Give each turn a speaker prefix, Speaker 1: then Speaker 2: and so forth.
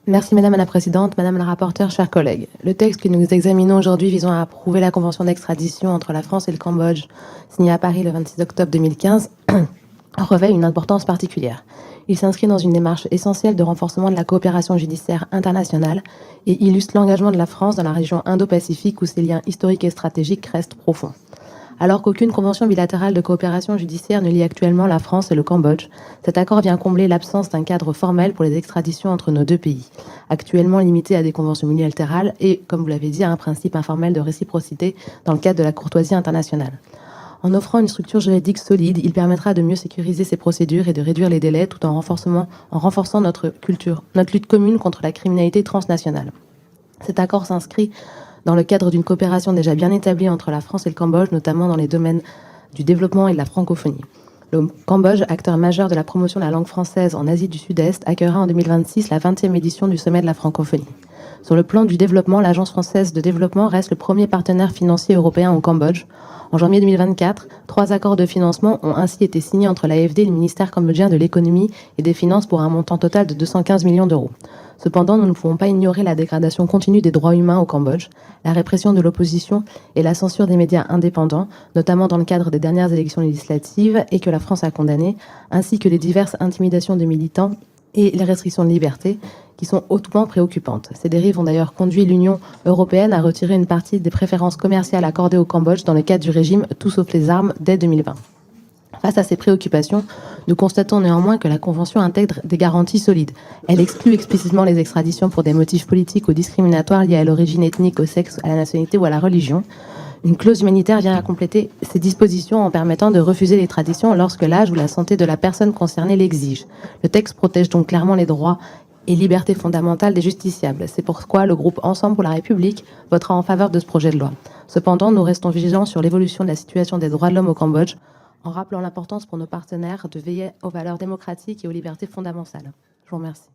Speaker 1: Merci Madame la Présidente, Madame la rapporteure, chers collègues. Le texte que nous examinons aujourd'hui visant à approuver la convention d'extradition entre la France et le Cambodge, signée à Paris le 26 octobre 2015, revêt une importance particulière. Il s'inscrit dans une démarche essentielle de renforcement de la coopération judiciaire internationale et illustre l'engagement de la France dans la région Indo-Pacifique où ses liens historiques et stratégiques restent profonds. Alors qu'aucune convention bilatérale de coopération judiciaire ne lie actuellement la France et le Cambodge, cet accord vient combler l'absence d'un cadre formel pour les extraditions entre nos deux pays, actuellement limité à des conventions unilatérales et, comme vous l'avez dit, à un principe informel de réciprocité dans le cadre de la courtoisie internationale. En offrant une structure juridique solide, il permettra de mieux sécuriser ces procédures et de réduire les délais tout en renforçant notre lutte commune contre la criminalité transnationale. Cet accord s'inscrit dans le cadre d'une coopération déjà bien établie entre la France et le Cambodge, notamment dans les domaines du développement et de la francophonie. Le Cambodge, acteur majeur de la promotion de la langue française en Asie du Sud-Est, accueillera en 2026 la 20e édition du Sommet de la francophonie. Sur le plan du développement, l'Agence française de développement reste le premier partenaire financier européen au Cambodge. En janvier 2024, 3 accords de financement ont ainsi été signés entre l'AFD et le ministère cambodgien de l'économie et des finances pour un montant total de 215 millions d'euros. Cependant, nous ne pouvons pas ignorer la dégradation continue des droits humains au Cambodge, la répression de l'opposition et la censure des médias indépendants, notamment dans le cadre des dernières élections législatives et que la France a condamnées, ainsi que les diverses intimidations de militants et les restrictions de liberté qui sont hautement préoccupantes. Ces dérives ont d'ailleurs conduit l'Union européenne à retirer une partie des préférences commerciales accordées au Cambodge dans le cadre du régime Tout sauf les armes dès 2020. Face à ces préoccupations, nous constatons néanmoins que la Convention intègre des garanties solides. Elle exclut explicitement les extraditions pour des motifs politiques ou discriminatoires liés à l'origine ethnique, au sexe, à la nationalité ou à la religion. Une clause humanitaire vient à compléter ces dispositions en permettant de refuser l'extradition lorsque l'âge ou la santé de la personne concernée l'exige. Le texte protège donc clairement les droits et libertés fondamentales des justiciables. C'est pourquoi le groupe Ensemble pour la République votera en faveur de ce projet de loi. Cependant, nous restons vigilants sur l'évolution de la situation des droits de l'homme au Cambodge, en rappelant l'importance pour nos partenaires de veiller aux valeurs démocratiques et aux libertés fondamentales. Je vous remercie.